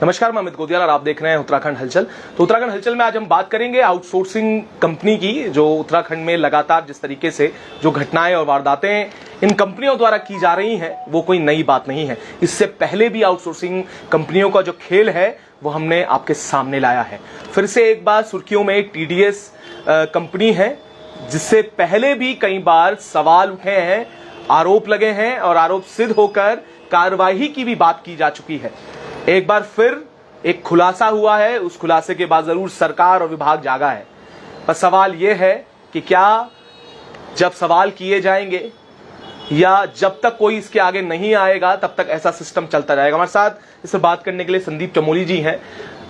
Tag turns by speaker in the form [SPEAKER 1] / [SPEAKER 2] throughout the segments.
[SPEAKER 1] नमस्कार, मैं अमित गोदियाल और आप देख रहे हैं उत्तराखंड हलचल। तो उत्तराखंड हलचल में आज हम बात करेंगे आउटसोर्सिंग कंपनी की, जो उत्तराखंड में लगातार जिस तरीके से जो घटनाएं और वारदातें इन कंपनियों द्वारा की जा रही हैं वो कोई नई बात नहीं है। इससे पहले भी आउटसोर्सिंग कंपनियों का जो खेल है वो हमने आपके सामने लाया है। फिर से एक बार सुर्खियों में एक TDS कंपनी है, जिससे पहले भी कई बार सवाल उठे हैं, आरोप लगे हैं और आरोप सिद्ध होकर कार्यवाही की भी बात की जा चुकी है। एक बार फिर एक खुलासा हुआ है, उस खुलासे के बाद जरूर सरकार और विभाग जागा है। पर सवाल यह है कि क्या जब सवाल किए जाएंगे या जब तक कोई इसके आगे नहीं आएगा तब तक ऐसा सिस्टम चलता रहेगा। हमारे साथ इस पर बात करने के लिए संदीप चमोली जी हैं।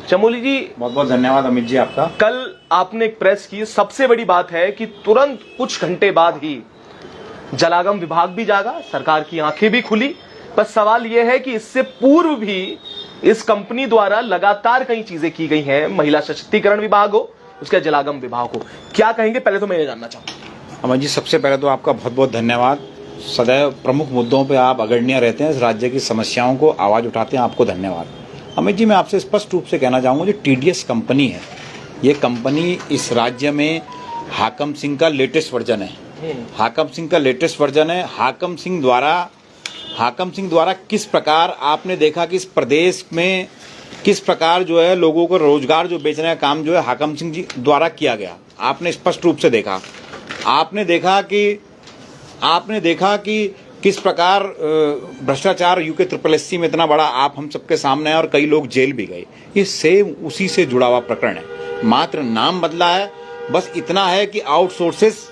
[SPEAKER 1] चमोली जी,
[SPEAKER 2] बहुत बहुत धन्यवाद अमित जी आपका।
[SPEAKER 1] कल आपने एक प्रेस की, सबसे बड़ी बात है कि तुरंत कुछ घंटे बाद ही जलागम विभाग भी जागा, सरकार की आंखें भी खुली। पर सवाल यह है कि इससे पूर्व भी इस कंपनी द्वारा लगातार कई चीजें की गई हैं, महिला सशक्तिकरण विभाग हो, उसके जलागम विभाग हो। क्या कहेंगे, पहले तो मैं ये जानना चाहूंगा।
[SPEAKER 2] अमित जी, सबसे पहले तो आपका बहुत बहुत धन्यवाद। सदैव प्रमुख मुद्दों पे आप अग्रणीय रहते हैं, इस राज्य की समस्याओं को आवाज उठाते हैं, आपको धन्यवाद। अमित जी, मैं आपसे स्पष्ट रूप से कहना चाहूंगा, जो TDS कंपनी है, ये कंपनी इस राज्य में हाकम सिंह का लेटेस्ट वर्जन है। हाकम सिंह का लेटेस्ट वर्जन है। हाकम सिंह द्वारा किस प्रकार आपने देखा कि इस प्रदेश में किस प्रकार जो है लोगों को रोजगार जो बेचने का काम जो है हाकम सिंह जी द्वारा किया गया, आपने स्पष्ट रूप से देखा। आपने देखा कि किस प्रकार भ्रष्टाचार UK SSSC में इतना बड़ा आप हम सबके सामने है और कई लोग जेल भी गए। ये सेम उसी से जुड़ा हुआ प्रकरण है, मात्र नाम बदला है। बस इतना है कि आउटसोर्सेस,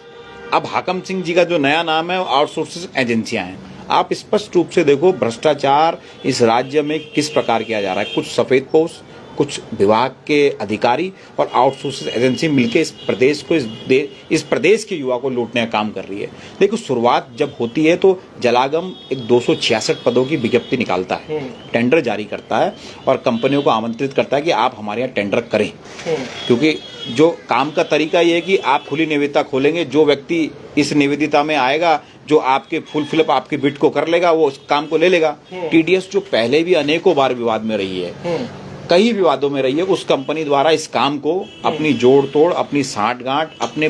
[SPEAKER 2] अब हाकम सिंह जी का जो नया नाम है वो आउटसोर्सेस एजेंसियां हैं। आप स्पष्ट रूप से देखो भ्रष्टाचार इस राज्य में किस प्रकार किया जा रहा है। कुछ सफेद पोस्ट, कुछ विभाग के अधिकारी और आउटसोर्सेस एजेंसी मिलकर इस प्रदेश को, इस प्रदेश के युवा को लूटने का काम कर रही है। देखो, शुरुआत जब होती है तो जलागम एक 266 पदों की विज्ञप्ति निकालता है, टेंडर जारी करता है और कंपनियों को आमंत्रित करता है कि आप हमारे यहाँ टेंडर करें। क्योंकि जो काम का तरीका ये है कि आप खुली निविदा खोलेंगे, जो व्यक्ति इस निविदा में आएगा, जो आपके फुल फिलअप आपके बिड को कर लेगा, वो उस काम को ले लेगा। TDS जो पहले भी अनेकों बार विवाद में रही है, कई विवादों में रही है, उस कंपनी द्वारा इस काम को अपनी जोड़ तोड़, अपनी साठगांठ, अपने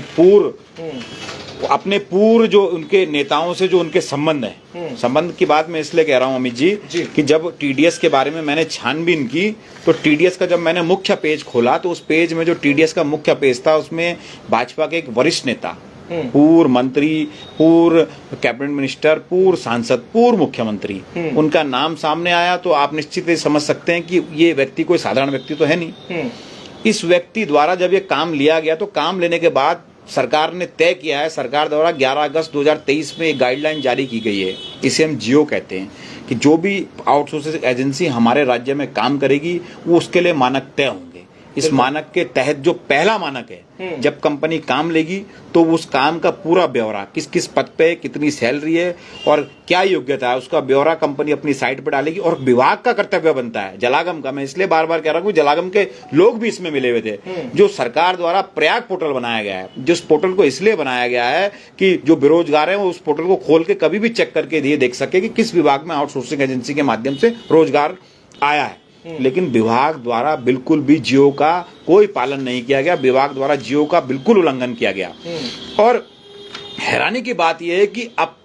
[SPEAKER 2] पूर्व जो उनके नेताओं से जो उनके संबंध है, संबंध की बात मैं इसलिए कह रहा हूं अमित जी कि जब TDS के बारे में मैंने छानबीन की तो TDS का जब मैंने मुख्य पेज खोला तो उस पेज में जो TDS का मुख्य पेज था उसमें भाजपा के एक वरिष्ठ नेता, पूर्व मंत्री, पूर्व कैबिनेट मिनिस्टर, पूर्व सांसद, पूर्व मुख्यमंत्री, उनका नाम सामने आया। तो आप निश्चित ही समझ सकते हैं कि ये व्यक्ति कोई साधारण व्यक्ति तो है नहीं। इस व्यक्ति द्वारा जब ये काम लिया गया तो काम लेने के बाद सरकार ने तय किया है, सरकार द्वारा 11 अगस्त 2023 में एक गाइडलाइन जारी की गई है, इसे हम जियो कहते हैं, कि जो भी आउटसोर्सिंग एजेंसी हमारे राज्य में काम करेगी वो उसके लिए मानक तय होंगे। इस मानक के तहत जो पहला मानक है, जब कंपनी काम लेगी तो उस काम का पूरा ब्यौरा, किस किस पद पे, कितनी सैलरी है और क्या योग्यता है, उसका ब्यौरा कंपनी अपनी साइट पर डालेगी। और विभाग का कर्तव्य बनता है, जलागम का, मैं इसलिए बार बार कह रहा हूँ, जलागम के लोग भी इसमें मिले हुए थे। जो सरकार द्वारा प्रयाग पोर्टल बनाया गया है, जिस पोर्टल को इसलिए बनाया गया है कि जो बेरोजगार है वो उस पोर्टल को खोल के कभी भी चेक करके ये देख सके कि किस विभाग में आउटसोर्सिंग एजेंसी के माध्यम से रोजगार आया है। लेकिन विभाग द्वारा बिल्कुल भी जियो का कोई पालन नहीं किया गया, विभाग द्वारा जियो का बिल्कुल उल्लंघन किया गया। और हैरानी की बात यह है कि अब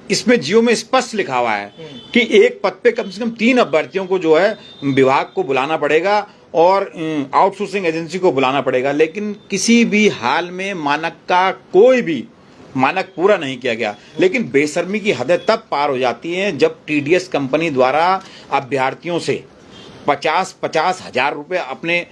[SPEAKER 2] इसमें जियो में स्पष्ट लिखा हुआ है कि एक पद पे कम से कम 3 अभ्यर्थियों को जो है विभाग को बुलाना पड़ेगा और आउटसोर्सिंग एजेंसी को बुलाना पड़ेगा। लेकिन किसी भी हाल में मानक का कोई भी मानक पूरा नहीं किया गया। लेकिन बेशर्मी की हदें तब पार हो जाती हैं जब TDS कंपनी द्वारा अभ्यर्थियों से 50-50 हजार रुपए अपने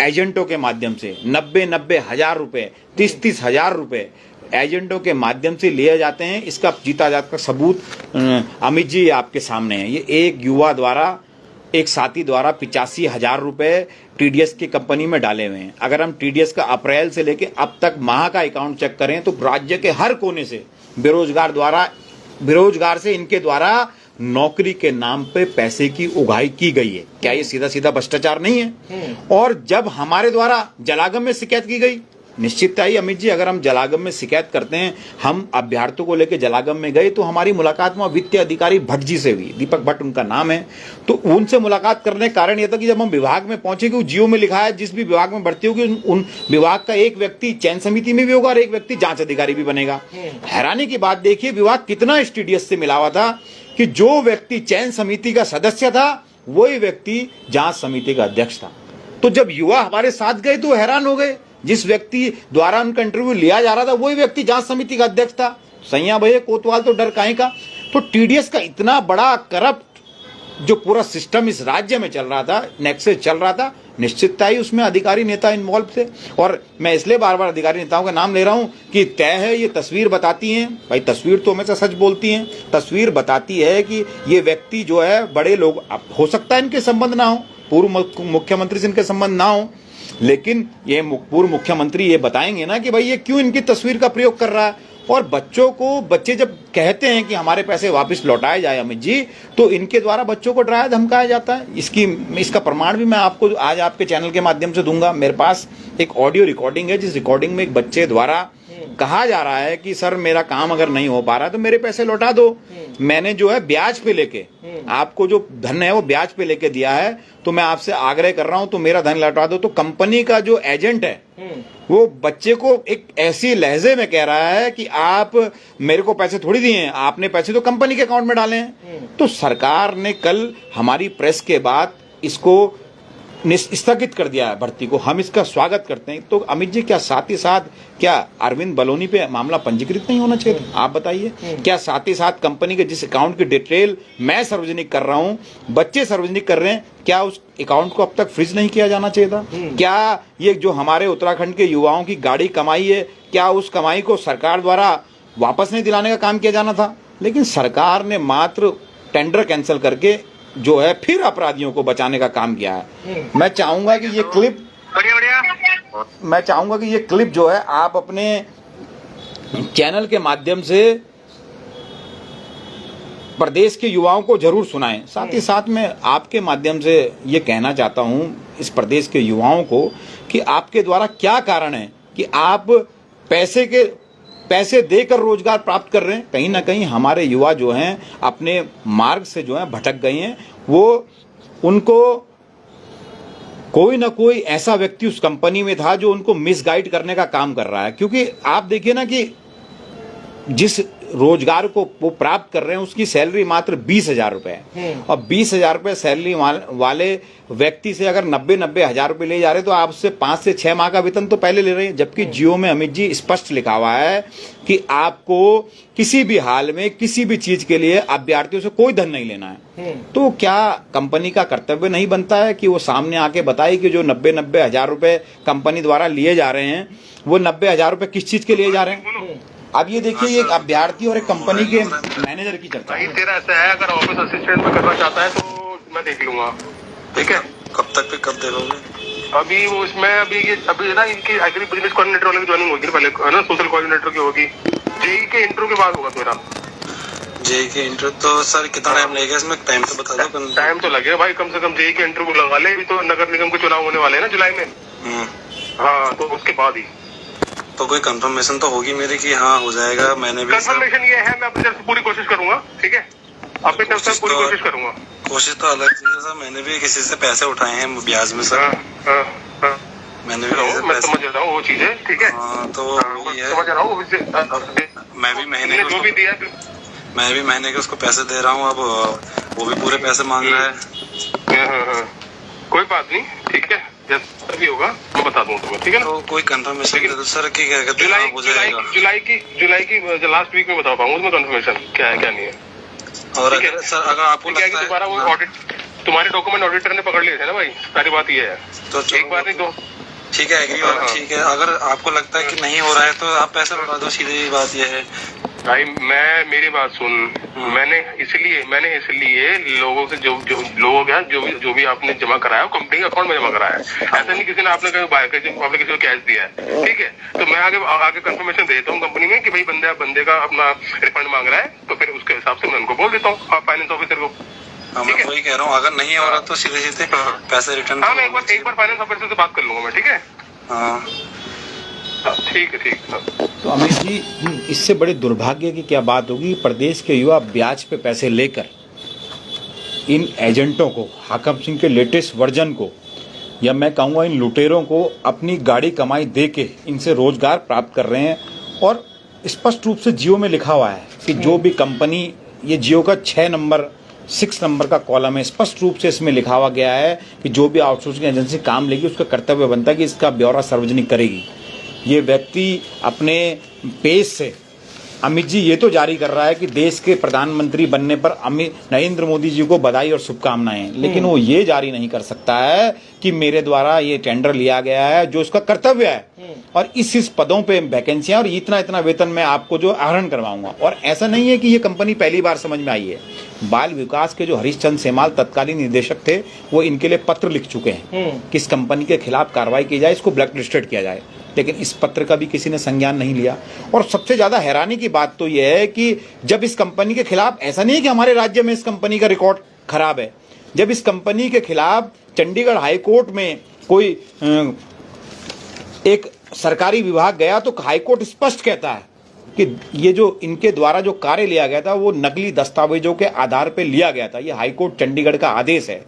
[SPEAKER 2] एजेंटों के माध्यम से, 90-90 हजार रुपए, 30-30 हजार रुपए एजेंटों के माध्यम से लिए जाते हैं। इसका जीता जाता सबूत अमित जी आपके सामने है। ये एक युवा द्वारा, एक साथी द्वारा 85 हजार रुपए TDS की कंपनी में डाले हुए हैं। अगर हम TDS का अप्रैल से लेके अब तक माह का अकाउंट चेक करें तो राज्य के हर कोने से बेरोजगार से इनके द्वारा नौकरी के नाम पे पैसे की उगाही की गई है। क्या ये सीधा सीधा भ्रष्टाचार नहीं है? और जब हमारे द्वारा जलागम में शिकायत की गई निश्चितता ही अमित जी, अगर हम जलागम में शिकायत करते हैं, हम अभ्यर्थियों को लेकर जलागम में गए तो हमारी मुलाकात में वित्तीय अधिकारी भट्ट जी से हुई, दीपक भट्ट उनका नाम है। तो उनसे मुलाकात करने का कारण यह था कि जब हम विभाग में पहुंचे कि जियो में लिखा है जिस भी विभाग में भर्ती होगी उन विभाग का एक व्यक्ति चयन समिति में भी होगा और एक व्यक्ति जांच अधिकारी भी बनेगा। हैरानी की बात देखिए, विभाग कितना स्टीडियस से मिला हुआ था कि जो व्यक्ति चयन समिति का सदस्य था वही व्यक्ति जांच समिति का अध्यक्ष था। तो जब युवा हमारे साथ गए तो हैरान हो गए, जिस व्यक्ति द्वारा उनका इंटरव्यू लिया जा रहा था वही व्यक्ति जांच समिति का अध्यक्ष था। सैया भैया कोतवाल तो डर काहे का। तो टीडीएस का इतना बड़ा करप्ट जो पूरा सिस्टम इस राज्य में चल रहा था, नेक्सस चल रहा था, निश्चितता ही उसमें अधिकारी नेता इन्वॉल्व थे। और मैं इसलिए बार बार अधिकारी नेताओं का नाम ले रहा हूं कि तय है, ये तस्वीर बताती हैं, भाई तस्वीर तो हमेशा सच बोलती हैं, तस्वीर बताती है कि ये व्यक्ति जो है बड़े लोग, हो सकता है इनके संबंध ना हो, पूर्व मुख्यमंत्री से इनके संबंध ना हो, लेकिन ये पूर्व मुख्यमंत्री ये बताएंगे ना कि भाई ये क्यों इनकी तस्वीर का प्रयोग कर रहा है। और बच्चे जब कहते हैं कि हमारे पैसे वापस लौटाए जाए अमित जी, तो इनके द्वारा बच्चों को डराया धमकाया जाता है। इसका प्रमाण भी मैं आपको आज आपके चैनल के माध्यम से दूंगा। मेरे पास एक ऑडियो रिकॉर्डिंग है, जिस रिकॉर्डिंग में एक बच्चे द्वारा कहा जा रहा है कि सर मेरा काम अगर नहीं हो पा रहा तो मेरे पैसे लौटा दो, मैंने जो है ब्याज पे लेके, आपको जो धन है वो ब्याज पे लेके दिया है, तो मैं आपसे आग्रह कर रहा हूं तो मेरा धन लौटा दो। तो कंपनी का जो एजेंट है वो बच्चे को एक ऐसी लहजे में कह रहा है कि आप मेरे को पैसे थोड़ी दिए हैं, आपने पैसे तो कंपनी के अकाउंट में डाले हैं। तो सरकार ने कल हमारी प्रेस के बाद इसको स्थगित कर दिया है भर्ती को, हम इसका स्वागत करते हैं। तो अमित जी, क्या साथ ही साथ क्या अरविंद बलोनी पे मामला पंजीकृत नहीं होना चाहिए? आप बताइए, क्या साथ ही साथ कंपनी के जिस अकाउंट की डिटेल मैं सार्वजनिक कर रहा हूं, बच्चे सार्वजनिक कर रहे हैं, क्या उस अकाउंट को अब तक फ्रीज नहीं किया जाना चाहिए था? क्या ये जो हमारे उत्तराखंड के युवाओं की गाड़ी कमाई है, क्या उस कमाई को सरकार द्वारा वापस नहीं दिलाने का काम किया जाना था? लेकिन सरकार ने मात्र टेंडर कैंसिल करके जो है फिर अपराधियों को बचाने का काम किया है। मैं चाहूंगा कि ये क्लिप जो है आप अपने चैनल के माध्यम से प्रदेश के युवाओं को जरूर सुनाएं। साथ ही साथ मैं आपके माध्यम से ये कहना चाहता हूं इस प्रदेश के युवाओं को कि आपके द्वारा क्या कारण है कि आप पैसे देकर रोजगार प्राप्त कर रहे हैं। कहीं ना कहीं हमारे युवा जो हैं अपने मार्ग से जो है भटक गए हैं। वो उनको कोई ना कोई ऐसा व्यक्ति उस कंपनी में था जो उनको मिसगाइड करने का काम कर रहा है। क्योंकि आप देखिए ना कि जिस रोजगार को वो प्राप्त कर रहे हैं उसकी सैलरी मात्र 20,000 रुपए है, और 20,000 रुपए सैलरी वाले व्यक्ति से अगर 90 हजार रुपए ले जा रहे हैं तो आप उससे 5 से 6 माह का वेतन तो पहले ले रहे हैं। जबकि जियो में अमित जी स्पष्ट लिखा हुआ है कि आपको किसी भी हाल में किसी भी चीज के लिए अभ्यर्थियों से कोई धन नहीं लेना है। तो क्या कंपनी का कर्तव्य नहीं बनता है कि वो सामने आके बताए कि जो 90 हजार रुपए कंपनी द्वारा लिए जा रहे हैं वो 90 हजार रुपए किस चीज के लिए जा रहे हैं? अब ये देखिए, एक अभ्यर्थी और एक कंपनी के मैनेजर की चर्चा है।
[SPEAKER 3] तेरा ऐसा है, अगर ऑफिस असिस्टेंट में करना चाहता है तो मैं देख लूंगा, ठीक है?
[SPEAKER 4] कब तक पे कब दे दोगे?
[SPEAKER 3] अभी वो इसमें अभी ना इनकी एक्चुअली बिजनेस कोऑर्डिनेटर वाले की ज्वाइनिंग होगी पहले, है ना, सोशल कोऑर्डिनेटर की होगी। जेई के इंटरव्यू के बाद होगा मेरा।
[SPEAKER 4] जेई के इंटरव्यू तो सर कितना टाइम लगेगा इसमें? टाइम तो बता दो।
[SPEAKER 3] टाइम तो लगेगा भाई, कम से कम जेई के इंटरव्यू लगा ले। अभी तो नगर निगम के चुनाव होने वाले हैं ना जुलाई में। हाँ, तो उसके बाद ही
[SPEAKER 4] तो कोई कंफर्मेशन तो होगी मेरी कि हाँ हो जाएगा। मैंने भी
[SPEAKER 3] कंफर्मेशन ये है, मैं अपनी तरफ से पूरी कोशिश करूंगा, ठीक है? अपनी तरफ से पूरी कोशिश करूंगा।
[SPEAKER 4] कोशिश तो अलग चीज है सर, मैंने भी किसी से पैसे उठाए हैं ब्याज में सर। मैंने भी
[SPEAKER 3] मैं समझ रहा हूँ वो चीजें, ठीक है?
[SPEAKER 4] तो
[SPEAKER 3] समझ रहा हूँ।
[SPEAKER 4] मैं भी महीने
[SPEAKER 3] जो भी दिया,
[SPEAKER 4] मैं भी महीने के उसको पैसे दे रहा हूँ, अब वो भी पूरे पैसे मांग रहा है।
[SPEAKER 3] कोई बात नहीं, ठीक है? जैसा भी होगा मैं बता दूँ तुम्हें, ठीक है ना?
[SPEAKER 4] तो कोई कंफर्मेशन दे दो सर कि क्या कहते हैं हो जाएगा।
[SPEAKER 3] जुलाई की लास्ट वीक में बता पाऊंगा तुम्हें कंफर्मेशन क्या है क्या नहीं है।
[SPEAKER 4] और अगर सर अगर आपको लगता है
[SPEAKER 3] दोबारा वो ऑडिट, तुम्हारे डॉक्यूमेंट ऑडिटर ने पकड़ लिए थे ना भाई, सारी बात ये है।
[SPEAKER 4] तो
[SPEAKER 3] एक बार नहीं दो,
[SPEAKER 4] ठीक है, एग्री वाला ठीक है। अगर आपको लगता है कि नहीं हो रहा है तो आप पैसे लौटा दो, सीधी बात ये है
[SPEAKER 3] भाई। मेरी बात सुन, मैंने इसलिए लोगों से जो भी आपने जमा कराया वो कंपनी के अकाउंट में जमा कराया है। ऐसा नहीं किसी ने आपने किसी को कैश दिया है, ठीक है? तो मैं आगे कंफर्मेशन देता हूँ कंपनी में कि भाई बंदे का अपना रिफंड मांग रहा है, तो फिर उसके हिसाब से मैं उनको बोल देता हूँ फाइनेंस ऑफिसर को।
[SPEAKER 4] मैं वही कह रहा हूँ, अगर नहीं हो रहा तो सीधे पैसे रिटर्न।
[SPEAKER 3] हाँ, मैं एक बार फाइनेंस ऑफिसर से बात कर लूंगा मैं, ठीक है?
[SPEAKER 4] हाँ,
[SPEAKER 3] ठीक है
[SPEAKER 2] तो अमित जी, इससे बड़े दुर्भाग्य की क्या बात होगी, प्रदेश के युवा ब्याज पे पैसे लेकर इन एजेंटों को, हाकम सिंह के लेटेस्ट वर्जन को, या मैं कहूँगा इन लुटेरों को अपनी गाड़ी कमाई दे के इनसे रोजगार प्राप्त कर रहे हैं। और स्पष्ट रूप से जियो में लिखा हुआ है कि जो भी कंपनी, ये जियो का 6 नंबर का कॉलम है, स्पष्ट रूप से इसमें लिखा हुआ गया है कि जो भी आउटसोर्सिंग एजेंसी काम लेगी उसका कर्तव्य बनता है कि इसका ब्यौरा सार्वजनिक करेगी। ये व्यक्ति अपने पेज से अमित जी ये तो जारी कर रहा है कि देश के प्रधानमंत्री बनने पर नरेंद्र मोदी जी को बधाई और शुभकामनाएं, लेकिन वो ये जारी नहीं कर सकता है कि मेरे द्वारा ये टेंडर लिया गया है जो उसका कर्तव्य है और इस पदों पे वैकेंसियां और इतना वेतन मैं आपको जो आहरण करवाऊंगा। और ऐसा नहीं है कि ये कंपनी पहली बार समझ में आई है। बाल विकास के जो हरीशचंद्र सेमाल तत्कालीन निदेशक थे, वो इनके लिए पत्र लिख चुके हैं कि इस कंपनी के खिलाफ कार्रवाई की जाए, इसको ब्लैक लिस्टेड किया जाए, लेकिन इस पत्र का भी किसी ने संज्ञान नहीं लिया। और सबसे ज्यादा हैरानी की बात तो यह है कि जब इस कंपनी के खिलाफ, ऐसा नहीं है कि हमारे राज्य में इस कंपनी का रिकॉर्ड खराब है, जब इस कंपनी के खिलाफ चंडीगढ़ हाईकोर्ट में कोई एक सरकारी विभाग गया तो हाईकोर्ट स्पष्ट कहता है कि ये जो इनके द्वारा जो कार्य लिया गया था वो नकली दस्तावेजों के आधार पर लिया गया था। ये हाईकोर्ट चंडीगढ़ का आदेश है।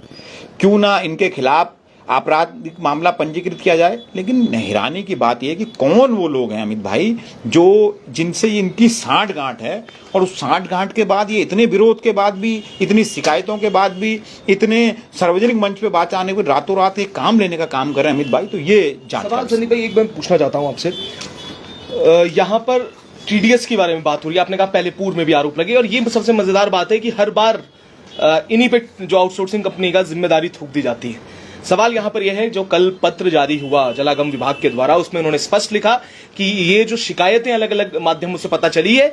[SPEAKER 2] क्यों ना इनके खिलाफ आपराधिक मामला पंजीकृत किया जाए। लेकिन हैरानी की बात यह है कि कौन वो लोग हैं अमित भाई जो जिनसे इनकी सांठ-गांठ है, और उस सांठ-गांठ के बाद ये इतने विरोध के बाद भी, इतनी शिकायतों के बाद भी, इतने सार्वजनिक मंच पे बात आने को रातों रात एक काम लेने का काम कर रहे हैं अमित भाई। तो ये
[SPEAKER 1] सवाल संदीप भाई एक बार पूछना चाहता हूँ आपसे, यहाँ पर टीडीएस के बारे में बात हो रही है, आपने कहा पहले पूर्व में भी आरोप लगे, और ये सबसे मजेदार बात है कि हर बार इन्हीं पे जो आउटसोर्सिंग कंपनी का जिम्मेदारी थोप दी जाती है। सवाल यहां पर यह है, जो कल पत्र जारी हुआ जलागम विभाग के द्वारा, उसमें उन्होंने स्पष्ट लिखा कि ये जो शिकायतें अलग अलग माध्यमों से पता चली है,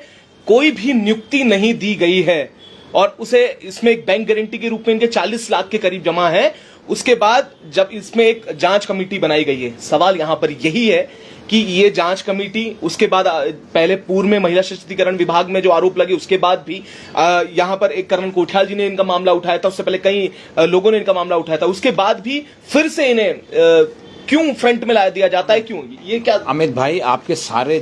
[SPEAKER 1] कोई भी नियुक्ति नहीं दी गई है, और उसे इसमें एक बैंक गारंटी के रूप में इनके 40 लाख के करीब जमा है। उसके बाद जब इसमें एक जांच कमेटी बनाई गई है, सवाल यहां पर यही है कि ये जांच कमेटी, उसके बाद पहले पूर्व में महिला सशक्तिकरण विभाग में जो आरोप लगे, उसके बाद भी यहां पर एक करण कोठियाल जी ने इनका मामला उठाया था, उससे पहले कई लोगों ने इनका मामला उठाया था, उसके बाद भी फिर से इन्हें क्यों फ्रंट में ला दिया जाता है, क्यों? ये क्या
[SPEAKER 2] अमित भाई, आपके सारे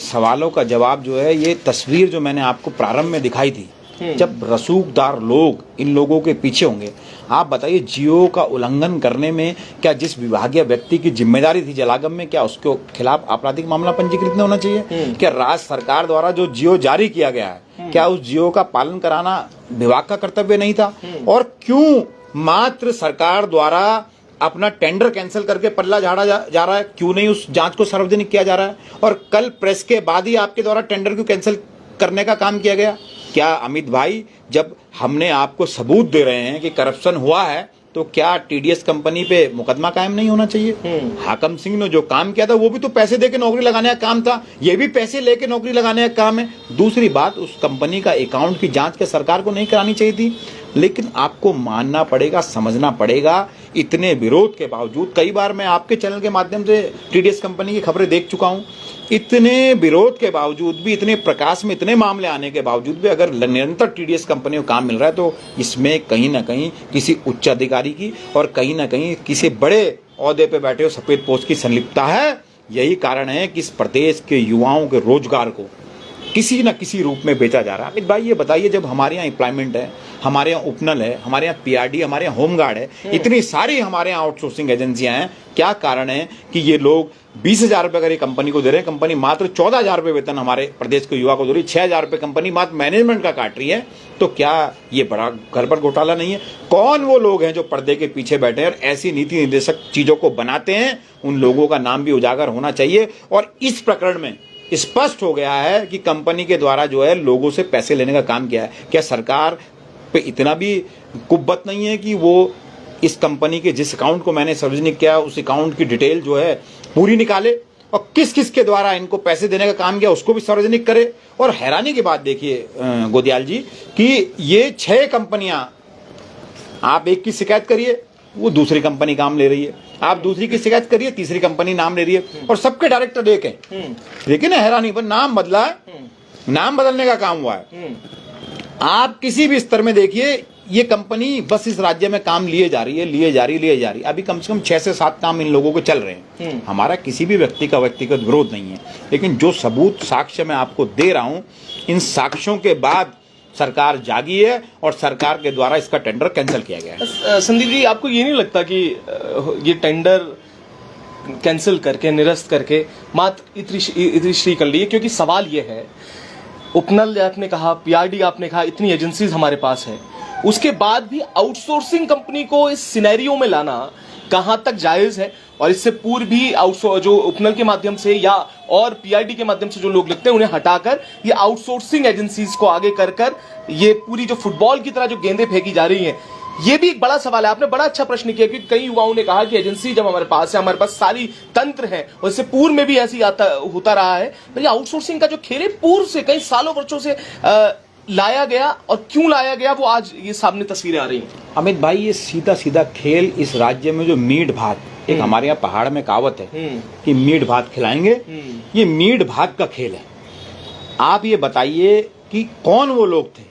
[SPEAKER 2] सवालों का जवाब जो है, ये तस्वीर जो मैंने आपको प्रारंभ में दिखाई थी, जब रसूखदार लोग इन लोगों के पीछे होंगे, आप बताइए जियो का उल्लंघन करने में क्या जिस विभागीय व्यक्ति की जिम्मेदारी थी जलागम में, क्या उसके खिलाफ आपराधिक मामला पंजीकृत नहीं होना चाहिए? क्या राज्य सरकार द्वारा जो जियो जारी किया गया है, क्या उस जियो का पालन कराना विभाग का कर्तव्य नहीं था? और क्यों मात्र सरकार द्वारा अपना टेंडर कैंसिल करके पल्ला झाड़ा जा रहा है? क्यों नहीं उस जांच को सार्वजनिक किया जा रहा है? और कल प्रेस के बाद ही आपके द्वारा टेंडर क्यों कैंसिल करने का काम किया गया? क्या अमित भाई, जब हमने आपको सबूत दे रहे हैं कि करप्शन हुआ है, तो क्या टीडीएस कंपनी पे मुकदमा कायम नहीं होना चाहिए? हाकम सिंह ने जो काम किया था वो भी तो पैसे देके नौकरी लगाने का काम था, ये भी पैसे लेके नौकरी लगाने का काम है। दूसरी बात, उस कंपनी का अकाउंट की जांच के सरकार को नहीं करानी चाहिए थी। लेकिन आपको मानना पड़ेगा, समझना पड़ेगा, इतने विरोध के बावजूद, कई बार मैं आपके चैनल के माध्यम से टीडीएस कंपनी की खबरें देख चुका हूं, इतने विरोध के बावजूद भी, इतने प्रकाश में इतने मामले आने के बावजूद भी अगर निरंतर टीडीएस कंपनी को काम मिल रहा है, तो इसमें कहीं ना कहीं किसी उच्च अधिकारी की और कहीं ना कहीं किसी बड़े ओहदे पे बैठे हो सफेद पोस्ट की संलिप्तता है। यही कारण है कि इस प्रदेश के युवाओं के रोजगार को किसी न किसी रूप में बेचा जा रहा है। अमित भाई ये बताइए, जब हमारे यहाँ एम्प्लॉयमेंट है, हमारे यहाँ उपनल है, हमारे यहाँ पीआरडी, हमारे यहाँ होमगार्ड है, इतनी सारी हमारे यहाँ आउटसोर्सिंग एजेंसियां हैं, क्या कारण है कि ये लोग 20,000 रुपए अगर ये कंपनी को दे रहे हैं, कंपनी मात्र 14,000 रुपए वेतन हमारे प्रदेश के युवा को दे रही है, 6,000 रुपए कंपनी मात्र मैनेजमेंट का काट रही है? तो क्या ये बड़ा गड़बड़ घोटाला नहीं है? कौन वो लोग हैं जो पर्दे के पीछे बैठे हैं और ऐसी नीति निर्देशक चीजों को बनाते हैं? उन लोगों का नाम भी उजागर होना चाहिए। और इस प्रकरण में स्पष्ट हो गया है कि कंपनी के द्वारा जो है लोगों से पैसे लेने का काम किया है। क्या सरकार पे इतना भी कुब्बत नहीं है कि वो इस कंपनी के जिस अकाउंट को मैंने सार्वजनिक किया, उस अकाउंट की डिटेल जो है पूरी निकाले, और किस किस के द्वारा इनको पैसे देने का काम किया उसको भी सार्वजनिक करे? और हैरानी की बात देखिए गोदियाल जी, कि ये 6 कंपनियां, आप एक की शिकायत करिए, वो दूसरी कंपनी काम ले रही है, आप दूसरी की शिकायत करिए, तीसरी कंपनी नाम ले रही है, और सबके डायरेक्टर एक है। लेकिन हैरानी पर नाम बदला है, नाम बदलने का काम हुआ है। आप किसी भी स्तर में देखिए, ये कंपनी बस इस राज्य में काम लिए जा रही है। अभी कम से कम 6 से 7 काम इन लोगों को चल रहे हैं। हमारा किसी भी व्यक्ति का व्यक्तिगत विरोध नहीं है, लेकिन जो सबूत साक्ष्य मैं आपको दे रहा हूं, इन साक्ष्यों के बाद सरकार जागी है और सरकार के द्वारा इसका टेंडर कैंसिल किया गया है।
[SPEAKER 1] संदीप जी, आपको ये नहीं लगता कि ये टेंडर कैंसिल करके, निरस्त करके मात्र इतिश्री कर ली है? क्योंकि सवाल ये है, उपनल आपने कहा, पीआरडी आपने कहा, इतनी एजेंसीज हमारे पास है, उसके बाद भी आउटसोर्सिंग कंपनी को इस सिनेरियो में लाना कहां तक जायज है? और इससे पूर्व भी जो उपनल के माध्यम से या और पीआरडी के माध्यम से जो लोग लिखते हैं उन्हें हटाकर ये आउटसोर्सिंग एजेंसीज को आगे कर ये पूरी जो फुटबॉल की तरह जो गेंदें फेंकी जा रही हैं, ये भी एक बड़ा सवाल है। आपने बड़ा अच्छा प्रश्न किया, क्योंकि कई युवाओं ने कहा कि एजेंसी जब हमारे पास है, हमारे पास सारी तंत्र है, और इससे पूर्व में भी ऐसी होता रहा है, तो ये आउटसोर्सिंग का जो खेल है पूर्व से कई सालों वर्षों से लाया गया, और क्यों लाया गया वो आज ये सामने तस्वीरें आ रही हैं।
[SPEAKER 2] अमित भाई, ये सीधा सीधा खेल इस राज्य में जो मीट भात, एक हमारे यहाँ पहाड़ में कहावत है कि मीट भात खिलाएंगे, ये मीट भात का खेल है। आप ये बताइए कि कौन वो लोग थे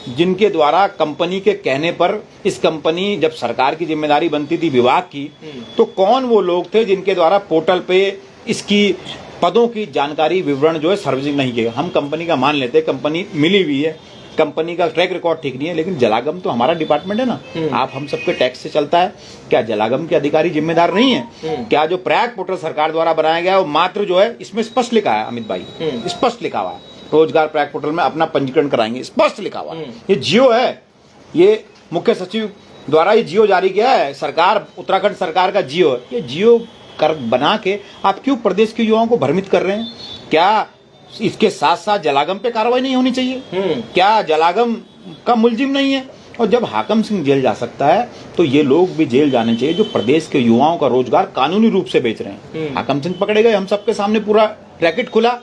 [SPEAKER 2] जिनके द्वारा कंपनी के कहने पर, इस कंपनी जब सरकार की जिम्मेदारी बनती थी विभाग की, तो कौन वो लोग थे जिनके द्वारा पोर्टल पे इसकी पदों की जानकारी, विवरण जो है सार्वजनिक नहीं किया। हम कंपनी का मान लेते हैं, कंपनी मिली हुई है, कंपनी का ट्रैक रिकॉर्ड ठीक नहीं है, लेकिन जलागम तो हमारा डिपार्टमेंट है ना। आप हम सबके टैक्स से चलता है, क्या जलागम के अधिकारी जिम्मेदार नहीं है? क्या जो प्रयाग पोर्टल सरकार द्वारा बनाया गया है वो मात्र जो है, इसमें स्पष्ट लिखा है अमित भाई, स्पष्ट लिखा हुआ है, रोजगार प्रयाग पोर्टल में अपना पंजीकरण कराएंगे, स्पष्ट लिखा हुआ है। ये जियो है, ये मुख्य सचिव द्वारा ये जियो जारी किया है, सरकार, उत्तराखंड सरकार का जियो है। ये जियो कर बना के आप क्यों प्रदेश के युवाओं को भ्रमित कर रहे हैं? क्या इसके साथ साथ जलागम पे कार्रवाई नहीं होनी चाहिए? क्या जलागम का मुलजिम नहीं है? और जब हाकम सिंह जेल जा सकता है तो ये लोग भी जेल जाने चाहिए जो प्रदेश के युवाओं का रोजगार कानूनी रूप से बेच रहे हैं। हाकम सिंह पकड़े गए, हम सबके सामने पूरा रैकेट खुला।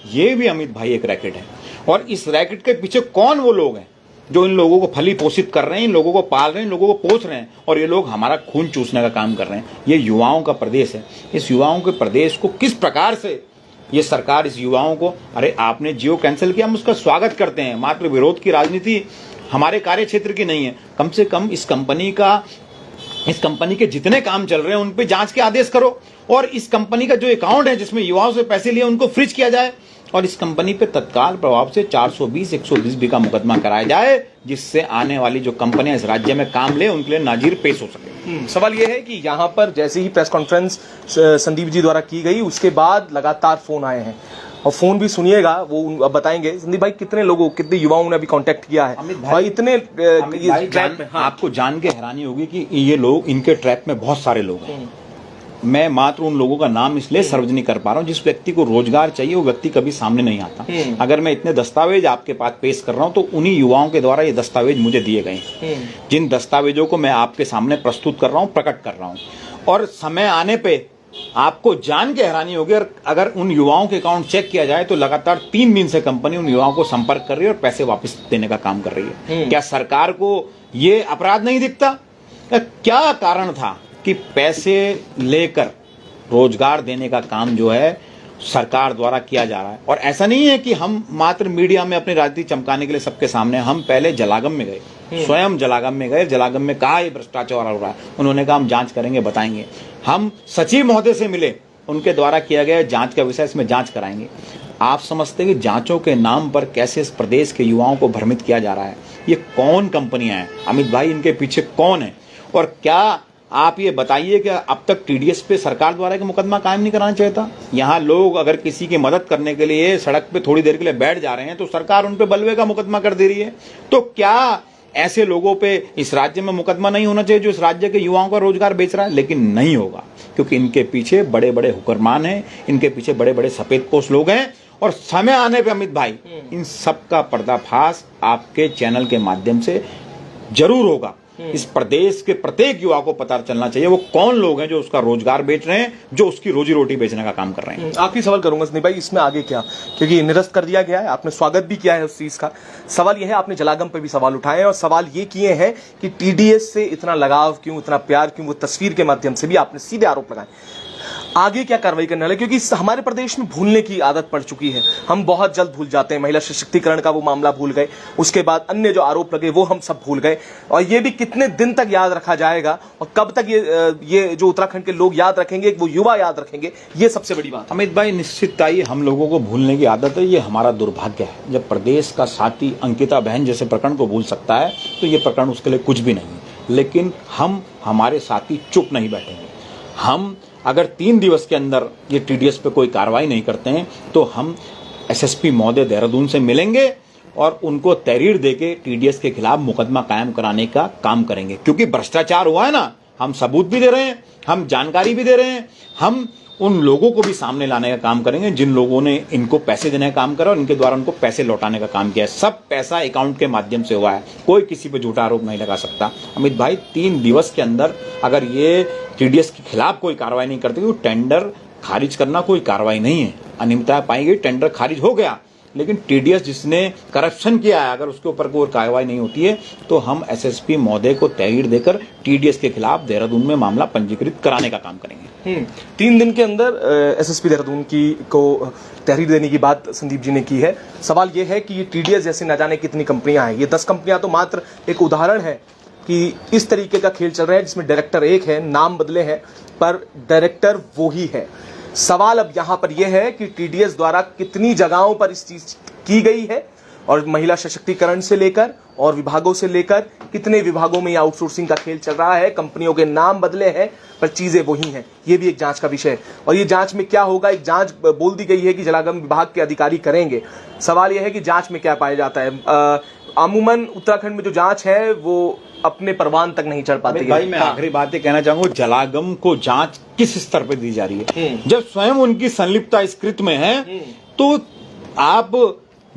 [SPEAKER 2] ये भी अमित भाई एक रैकेट है, और इस रैकेट के पीछे कौन वो लोग हैं जो इन लोगों को फली पोषित कर रहे हैं, इन लोगों को पाल रहे हैं, इन लोगों को पोष रहे हैं, और ये लोग हमारा खून चूसने का काम कर रहे हैं। ये युवाओं का प्रदेश है। इस युवाओं के प्रदेश को किस प्रकार से ये सरकार इस युवाओं को, अरे आपने जियो कैंसिल किया, हम उसका स्वागत करते हैं, मात्र विरोध की राजनीति हमारे कार्य क्षेत्र की नहीं है। कम से कम इस कंपनी के जितने काम चल रहे हैं उन पे जांच के आदेश करो, और इस कंपनी का जो अकाउंट है जिसमें युवाओं से पैसे लिए उनको फ्रीज किया जाए, और इस कंपनी पे तत्काल प्रभाव से 420, 120 बी का मुकदमा कराया जाए, जिससे आने वाली जो कंपनियां इस राज्य में काम ले उनके लिए नाजीर पेश हो सके।
[SPEAKER 1] सवाल यह है कि यहाँ पर जैसे ही प्रेस कॉन्फ्रेंस संदीप जी द्वारा की गई, उसके बाद लगातार फोन आए हैं, और फोन भी सुनिएगा, वो अब बताएंगे। संदीप भाई, कितने लोगों, कितने युवाओं ने अभी कांटेक्ट किया है? भाई इतने ट्रैप में,
[SPEAKER 2] आपको जान के हैरानी होगी कि ये लोग, इनके ट्रैप में बहुत सारे लोग हैं। मैं मात्र उन लोगों का नाम इसलिए सार्वजनिक कर पा रहा हूँ, जिस व्यक्ति को रोजगार चाहिए वो व्यक्ति कभी सामने नहीं आता। अगर मैं इतने दस्तावेज आपके पास पेश कर रहा हूँ तो उन्हीं युवाओं के द्वारा ये दस्तावेज मुझे दिए गए, जिन दस्तावेजों को मैं आपके सामने प्रस्तुत कर रहा हूँ, प्रकट कर रहा हूँ। और समय आने पे आपको जान के हैरानी होगी, और अगर उन युवाओं के अकाउंट चेक किया जाए तो लगातार 3 दिन से कंपनी उन युवाओं को संपर्क कर रही है और पैसे वापस देने का काम कर रही है। क्या सरकार को ये अपराध नहीं दिखता? क्या कारण था कि पैसे लेकर रोजगार देने का काम जो है सरकार द्वारा किया जा रहा है? और ऐसा नहीं है कि हम मात्र मीडिया में अपनी राजनीति चमकाने के लिए सबके सामने, हम पहले जलागम में गए, स्वयं जलागम में गए, जलागम में कहा ये भ्रष्टाचार हो रहा है, उन्होंने कहा हम जांच करेंगे, बताएंगे। हम सचिव महोदय से मिले, उनके द्वारा किया गया जांच का विषय, इसमें जांच कराएंगे। आप समझते हैं कि जांचों के नाम पर कैसे इस प्रदेश के युवाओं को भ्रमित किया जा रहा है? ये कौन कंपनियां हैं अमित भाई, इनके पीछे कौन है? और क्या आप ये बताइए कि अब तक टीडीएस पे सरकार द्वारा एक मुकदमा कायम नहीं कराना चाहिए था? यहाँ लोग अगर किसी की मदद करने के लिए सड़क पे थोड़ी देर के लिए बैठ जा रहे हैं तो सरकार उन पे बलवे का मुकदमा कर दे रही है। तो क्या ऐसे लोगों पे इस राज्य में मुकदमा नहीं होना चाहिए जो इस राज्य के युवाओं का रोजगार बेच रहा है? लेकिन नहीं होगा, क्योंकि इनके पीछे बड़े बड़े हुक्मरान हैं, इनके पीछे बड़े बड़े सफेदपोश लोग हैं, और समय आने पे अमित भाई इन सब का पर्दाफाश आपके चैनल के माध्यम से जरूर होगा। इस प्रदेश के प्रत्येक युवा को पता चलना चाहिए वो कौन लोग हैं जो उसका रोजगार बेच रहे हैं, जो उसकी रोजी रोटी बेचने का काम कर रहे हैं।
[SPEAKER 1] आखिरी सवाल करूंगा संदीप भाई, इसमें आगे क्या, क्योंकि निरस्त कर दिया गया है, आपने स्वागत भी किया है उस चीज का। सवाल यह है, आपने जलागम पे भी सवाल उठाए और सवाल ये किए हैं कि टीडीएस से इतना लगाव क्यों, इतना प्यार क्यों, वो तस्वीर के माध्यम से भी आपने सीधे आरोप लगाए। आगे क्या कार्रवाई करने वाले, क्योंकि हमारे प्रदेश में भूलने की आदत पड़ चुकी है। हम बहुत जल्द भूल जाते हैं। महिला सशक्तिकरण का वो मामला भूल गए, उसके बाद अन्य जो आरोप लगे वो हम सब भूल गए, और ये भी कितने दिन तक याद रखा जाएगा और कब तक ये जो उत्तराखंड के लोग याद रखेंगे, वो युवा याद रखेंगे, ये सबसे बड़ी बात।
[SPEAKER 2] अमित भाई, निश्चितता ही हम लोगों को भूलने की आदत है, ये हमारा दुर्भाग्य है। जब प्रदेश का साथी अंकिता बहन जैसे प्रकरण को भूल सकता है तो ये प्रकरण उसके लिए कुछ भी नहीं। लेकिन हमारे साथी चुप नहीं बैठेंगे। हम अगर 3 दिवस के अंदर ये टीडीएस पे कोई कार्रवाई नहीं करते हैं तो हम एसएसपी महोदय देहरादून से मिलेंगे और उनको तहरीर देके टीडीएस के खिलाफ मुकदमा कायम कराने का काम करेंगे। क्योंकि भ्रष्टाचार हुआ है ना, हम सबूत भी दे रहे हैं, हम जानकारी भी दे रहे हैं, हम उन लोगों को भी सामने लाने का काम करेंगे जिन लोगों ने इनको पैसे देने का काम करा और इनके द्वारा उनको पैसे लौटाने का काम किया है। सब पैसा अकाउंट के माध्यम से हुआ है, कोई किसी पे झूठा आरोप नहीं लगा सकता। अमित भाई, 3 दिवस के अंदर अगर ये टीडीएस के खिलाफ कोई कार्रवाई नहीं करते तो टेंडर खारिज करना कोई कार्रवाई नहीं है। अनियमितता पाई गई, टेंडर खारिज हो गया, लेकिन टीडीएस जिसने करप्शन किया है अगर उसके ऊपर कोई कार्रवाई नहीं होती है तो हम एसएसपी महोदय को तहरीर देकर टीडीएस के खिलाफ देहरादून में मामला पंजीकृत कराने का काम करेंगे।
[SPEAKER 1] 3 दिन के अंदर एसएसपी देहरादून को तहरीर देने की बात संदीप जी ने की है। सवाल यह है कि ये टीडीएस जैसे न जाने कितनी कंपनियां हैं, ये 10 कंपनियां तो मात्र एक उदाहरण है कि इस तरीके का खेल चल रहा है जिसमें डायरेक्टर एक है, नाम बदले हैं पर डायरेक्टर वो ही है। सवाल अब यहां पर यह है कि टीडीएस द्वारा कितनी जगहों पर इस चीज की गई है और महिला सशक्तिकरण से लेकर और विभागों से लेकर कितने विभागों में आउटसोर्सिंग का खेल चल रहा है। कंपनियों के नाम बदले हैं पर चीजें वही हैं। ये भी एक जांच का विषय है और ये जांच में क्या होगा, एक जांच बोल दी गई है कि जलागम विभाग के अधिकारी करेंगे। सवाल यह है कि जांच में क्या पाया जाता है। अमूमन उत्तराखंड में जो जांच है वो अपने परवान तक नहीं चढ़ पाती है।
[SPEAKER 2] भाई, मैं आखिरी बात ये कहना चाहूंगा, जलागम को जांच किस स्तर पर दी जा रही है? जब स्वयं उनकी संलिप्तता इस कृत्य में है तो आप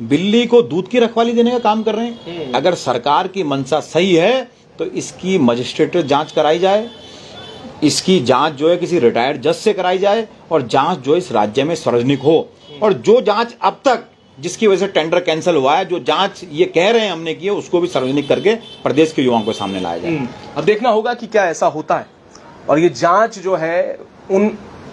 [SPEAKER 2] बिल्ली को दूध की रखवाली देने का काम कर रहे हैं। अगर सरकार की मंशा सही है तो इसकी मजिस्ट्रेट जांच कराई जाए, इसकी जांच जो है किसी रिटायर्ड जज से कराई जाए और जांच जो इस राज्य में सार्वजनिक हो। और जो जांच अब तक जिसकी वजह से टेंडर कैंसिल हुआ है, जो जांच ये कह रहे हैं हमने की है, उसको भी सार्वजनिक करके प्रदेश के युवाओं को सामने लाया जाए।
[SPEAKER 1] अब देखना होगा कि क्या ऐसा होता है और ये जांच जो है उन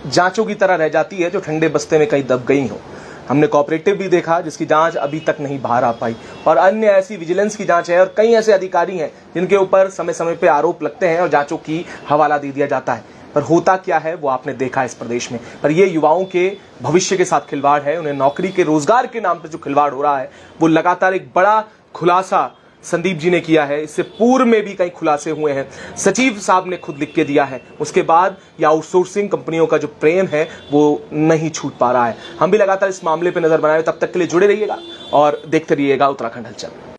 [SPEAKER 1] जांचों की तरह रह जाती है जो ठंडे बस्ते में कहीं दब गई हो। हमने कोऑपरेटिव भी देखा जिसकी जांच अभी तक नहीं बाहर आ पाई, और अन्य ऐसी विजिलेंस की जांच है और कई ऐसे अधिकारी हैं जिनके ऊपर समय समय पे आरोप लगते हैं और जांचों की हवाला दे दिया जाता है। पर होता क्या है वो आपने देखा इस प्रदेश में। पर ये युवाओं के भविष्य के साथ खिलवाड़ है, उन्हें नौकरी के रोजगार के नाम पर जो खिलवाड़ हो रहा है वो लगातार एक बड़ा खुलासा संदीप जी ने किया है। इससे पूर्व में भी कई खुलासे हुए हैं, सचिव साहब ने खुद लिख के दिया है। उसके बाद ये आउटसोर्सिंग कंपनियों का जो प्रेम है वो नहीं छूट पा रहा है। हम भी लगातार इस मामले पर नजर बनाए, तब तक के लिए जुड़े रहिएगा और देखते रहिएगा उत्तराखंड हलचल।